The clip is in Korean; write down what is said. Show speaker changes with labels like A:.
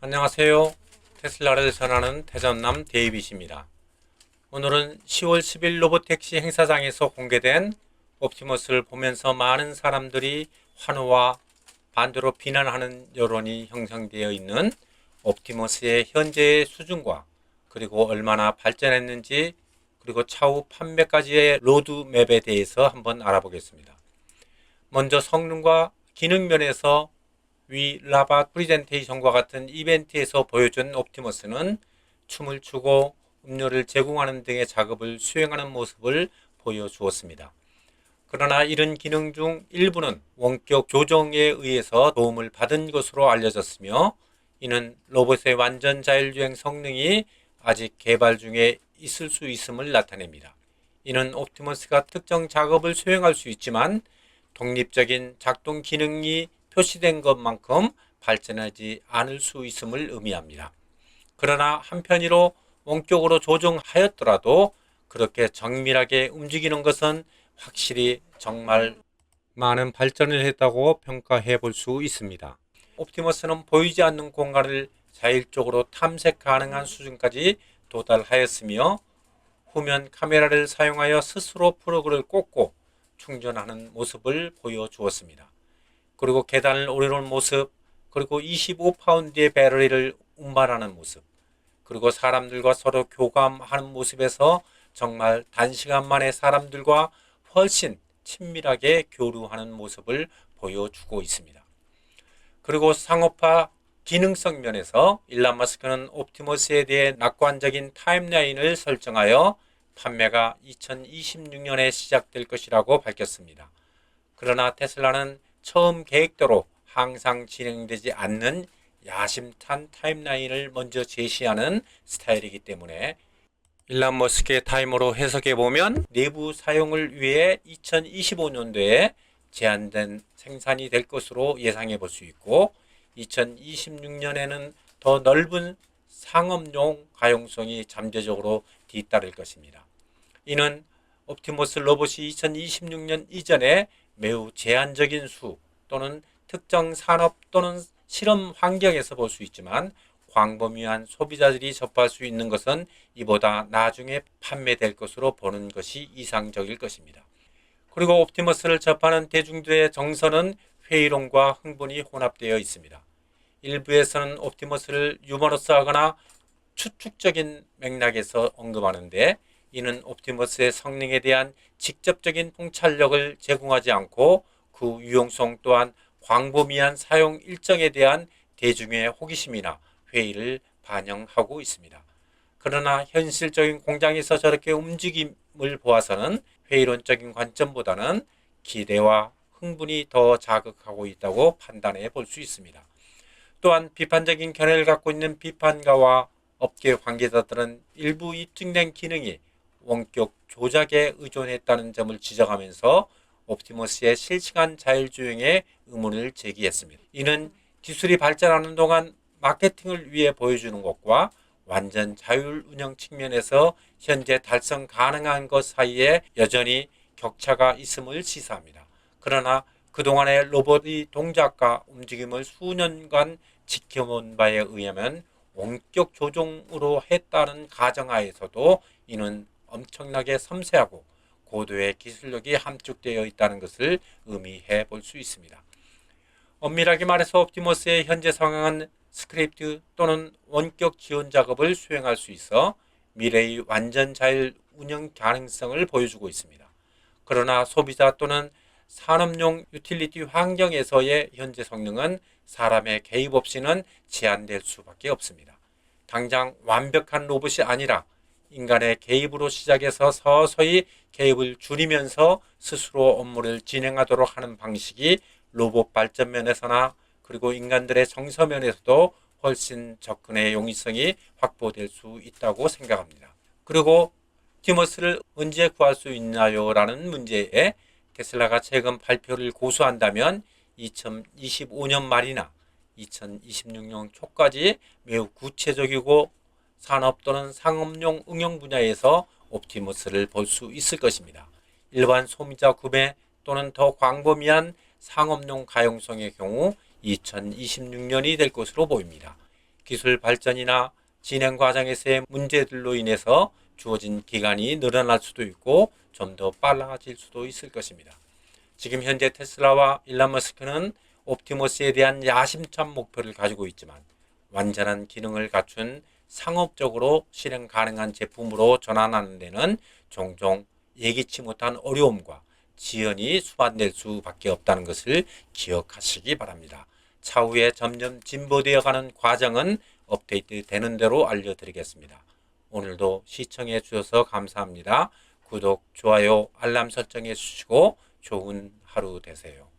A: 안녕하세요. 테슬라를 전하는 태전남 데이빗입니다. 오늘은 10월 10일 로보택시 행사장에서 공개된 옵티머스를 보면서 많은 사람들이 환호와 반대로 비난하는 여론이 형성되어 있는 옵티머스의 현재의 수준과 그리고 얼마나 발전했는지 그리고 차후 판매까지의 로드맵에 대해서 한번 알아보겠습니다. 먼저 성능과 기능 면에서 위 라바 프리젠테이션과 같은 이벤트에서 보여준 옵티머스는 춤을 추고 음료를 제공하는 등의 작업을 수행하는 모습을 보여주었습니다. 그러나 이런 기능 중 일부는 원격 조정에 의해서 도움을 받은 것으로 알려졌으며, 이는 로봇의 완전 자율주행 성능이 아직 개발 중에 있을 수 있음을 나타냅니다. 이는 옵티머스가 특정 작업을 수행할 수 있지만 독립적인 작동 기능이 표시된 것만큼 발전하지 않을 수 있음을 의미합니다. 그러나 한편으로 원격으로 조정하였더라도 그렇게 정밀하게 움직이는 것은 확실히 정말 많은 발전을 했다고 평가해 볼 수 있습니다. 옵티머스는 보이지 않는 공간을 자율적으로 탐색 가능한 수준까지 도달하였으며, 후면 카메라를 사용하여 스스로 플러그를 꽂고 충전하는 모습을 보여주었습니다. 그리고 계단을 오르는 모습, 그리고 25파운드의 배터리를 운반하는 모습, 그리고 사람들과 서로 교감하는 모습에서 정말 단시간 만에 사람들과 훨씬 친밀하게 교류하는 모습을 보여주고 있습니다. 그리고 상업화 기능성 면에서 일론 머스크는 옵티머스에 대해 낙관적인 타임라인을 설정하여 판매가 2026년에 시작될 것이라고 밝혔습니다. 그러나 테슬라는 처음 계획대로 항상 진행되지 않는 야심찬 타임라인을 먼저 제시하는 스타일이기 때문에 일론 머스크의 타임으로 해석해보면 내부 사용을 위해 2025년도에 제한된 생산이 될 것으로 예상해 볼 수 있고, 2026년에는 더 넓은 상업용 가용성이 잠재적으로 뒤따를 것입니다. 이는 옵티머스 로봇이 2026년 이전에 매우 제한적인 수 또는 특정 산업 또는 실험 환경에서 볼 수 있지만, 광범위한 소비자들이 접할 수 있는 것은 이보다 나중에 판매될 것으로 보는 것이 이상적일 것입니다. 그리고 옵티머스를 접하는 대중들의 정서는 회의론과 흥분이 혼합되어 있습니다. 일부에서는 옵티머스를 유머러스하거나 추측적인 맥락에서 언급하는데, 이는 옵티머스의 성능에 대한 직접적인 통찰력을 제공하지 않고 그 유용성 또한 광범위한 사용 일정에 대한 대중의 호기심이나 회의를 반영하고 있습니다. 그러나 현실적인 공장에서 저렇게 움직임을 보아서는 회의론적인 관점보다는 기대와 흥분이 더 자극하고 있다고 판단해 볼 수 있습니다. 또한 비판적인 견해를 갖고 있는 비판가와 업계 관계자들은 일부 입증된 기능이 원격 조작에 의존했다는 점을 지적하면서 옵티머스의 실시간 자율주행에 의문을 제기했습니다. 이는 기술이 발전하는 동안 마케팅을 위해 보여주는 것과 완전 자율 운영 측면에서 현재 달성 가능한 것 사이에 여전히 격차가 있음을 시사합니다. 그러나 그동안의 로봇의 동작과 움직임을 수년간 지켜본 바에 의하면 원격 조종으로 했다는 가정하에서도 이는 엄청나게 섬세하고 고도의 기술력이 함축되어 있다는 것을 의미해 볼 수 있습니다. 엄밀하게 말해서 옵티머스의 현재 상황은 스크립트 또는 원격 지원 작업을 수행할 수 있어 미래의 완전 자율 운영 가능성을 보여주고 있습니다. 그러나 소비자 또는 산업용 유틸리티 환경에서의 현재 성능은 사람의 개입 없이는 제한될 수밖에 없습니다. 당장 완벽한 로봇이 아니라 인간의 개입으로 시작해서 서서히 개입을 줄이면서 스스로 업무를 진행하도록 하는 방식이 로봇 발전 면에서나 그리고 인간들의 정서 면에서도 훨씬 접근의 용이성이 확보될 수 있다고 생각합니다. 그리고 옵티머스를 언제 구할 수 있나요? 라는 문제에 테슬라가 최근 발표를 고수한다면 2025년 말이나 2026년 초까지 매우 구체적이고 산업 또는 상업용 응용 분야에서 옵티머스를 볼 수 있을 것입니다. 일반 소비자 구매 또는 더 광범위한 상업용 가용성의 경우 2026년이 될 것으로 보입니다. 기술 발전이나 진행 과정에서의 문제들로 인해서 주어진 기간이 늘어날 수도 있고 좀 더 빨라질 수도 있을 것입니다. 지금 현재 테슬라와 일론 머스크는 옵티머스에 대한 야심찬 목표를 가지고 있지만 완전한 기능을 갖춘 상업적으로 실행 가능한 제품으로 전환하는 데는 종종 예기치 못한 어려움과 지연이 수반될 수밖에 없다는 것을 기억하시기 바랍니다. 차후에 점점 진보되어 가는 과정은 업데이트 되는 대로 알려드리겠습니다. 오늘도 시청해 주셔서 감사합니다. 구독, 좋아요, 알람 설정해 주시고 좋은 하루 되세요.